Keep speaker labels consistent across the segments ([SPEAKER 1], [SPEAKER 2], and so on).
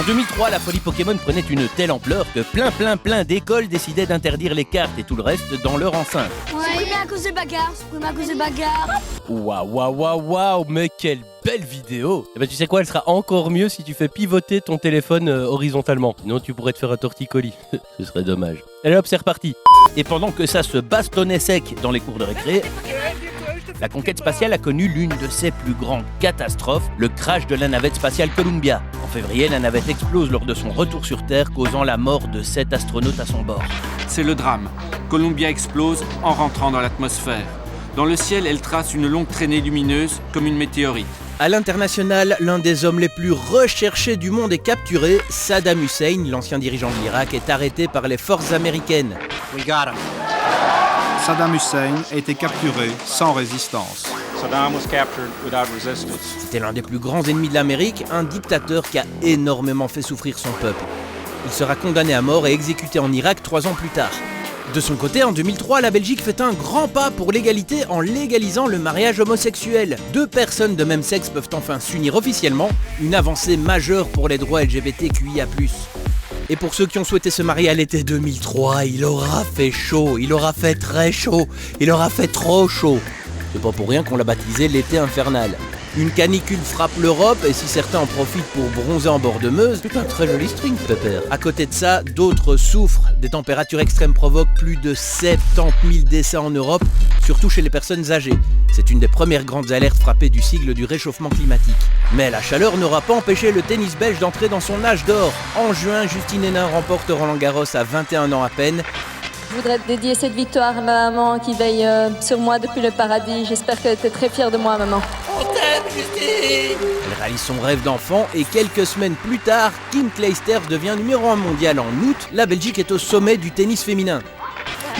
[SPEAKER 1] En 2003, la folie Pokémon prenait une telle ampleur que plein d'écoles décidaient d'interdire les cartes et tout le reste dans leur enceinte.
[SPEAKER 2] Supprimé à cause de bagarres,
[SPEAKER 1] Waouh, mais quelle belle vidéo! Et ben tu sais quoi, elle sera encore mieux si tu fais pivoter ton téléphone horizontalement. Sinon tu pourrais te faire un torticolis. Ce serait dommage. Allez hop, c'est reparti. Et pendant que ça se bastonnait sec dans les cours de récré, la conquête spatiale a connu l'une de ses plus grandes catastrophes, le crash de la navette spatiale Columbia. En février, la navette explose lors de son retour sur Terre, causant la mort de 7 astronautes à son bord.
[SPEAKER 3] C'est le drame. Columbia explose en rentrant dans l'atmosphère. Dans le ciel, elle trace une longue traînée lumineuse comme une météorite.
[SPEAKER 1] À l'international, l'un des hommes les plus recherchés du monde est capturé. Saddam Hussein, l'ancien dirigeant de l'Irak, est arrêté par les forces américaines.
[SPEAKER 4] We got him.
[SPEAKER 5] Saddam Hussein a été capturé sans résistance.
[SPEAKER 6] Saddam was captured without resistance.
[SPEAKER 1] C'était l'un des plus grands ennemis de l'Amérique, un dictateur qui a énormément fait souffrir son peuple. Il sera condamné à mort et exécuté en Irak 3 ans plus tard. De son côté, en 2003, la Belgique fait un grand pas pour l'égalité en légalisant le mariage homosexuel. 2 personnes de même sexe peuvent enfin s'unir officiellement, une avancée majeure pour les droits LGBTQIA+. Et pour ceux qui ont souhaité se marier à l'été 2003, il aura fait chaud, il aura fait très chaud, il aura fait trop chaud. C'est pas pour rien qu'on l'a baptisé l'été infernal. Une canicule frappe l'Europe et si certains en profitent pour bronzer en bord de Meuse, c'est un très joli string, pépère. À côté de ça, d'autres souffrent. Des températures extrêmes provoquent plus de 70 000 décès en Europe, surtout chez les personnes âgées. C'est une des premières grandes alertes frappées du sigle du réchauffement climatique. Mais la chaleur n'aura pas empêché le tennis belge d'entrer dans son âge d'or. En juin, Justine Hénin remporte Roland-Garros à 21 ans à peine.
[SPEAKER 7] Je voudrais dédier cette victoire à ma maman qui veille sur moi depuis le paradis. J'espère qu'elle était très fière de moi, maman.
[SPEAKER 1] Elle réalise son rêve d'enfant et quelques semaines plus tard, Kim Clijsters devient numéro 1 mondial en août. La Belgique est au sommet du tennis féminin.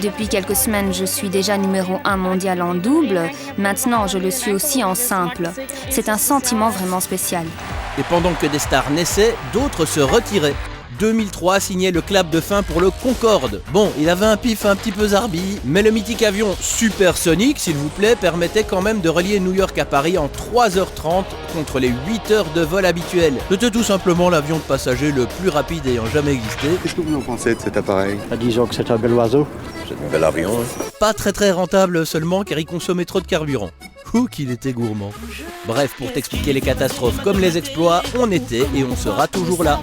[SPEAKER 8] Depuis quelques semaines, je suis déjà numéro 1 mondial en double. Maintenant, je le suis aussi en simple. C'est un sentiment vraiment spécial.
[SPEAKER 1] Et pendant que des stars naissaient, d'autres se retiraient. 2003 signait le clap de fin pour le Concorde. Bon, il avait un pif un petit peu zarbi, mais le mythique avion supersonique, s'il vous plaît, permettait quand même de relier New York à Paris en 3h30 contre les 8 heures de vol habituelles. C'était tout simplement l'avion de passagers le plus rapide ayant jamais existé.
[SPEAKER 9] Qu'est-ce que vous en pensez de cet appareil?
[SPEAKER 6] Disons que c'est un bel oiseau.
[SPEAKER 9] C'est un bel avion.
[SPEAKER 1] Pas très rentable seulement car il consommait trop de carburant. Ouh qu'il était gourmand. Bref, pour t'expliquer les catastrophes comme les exploits, on était et on sera toujours là.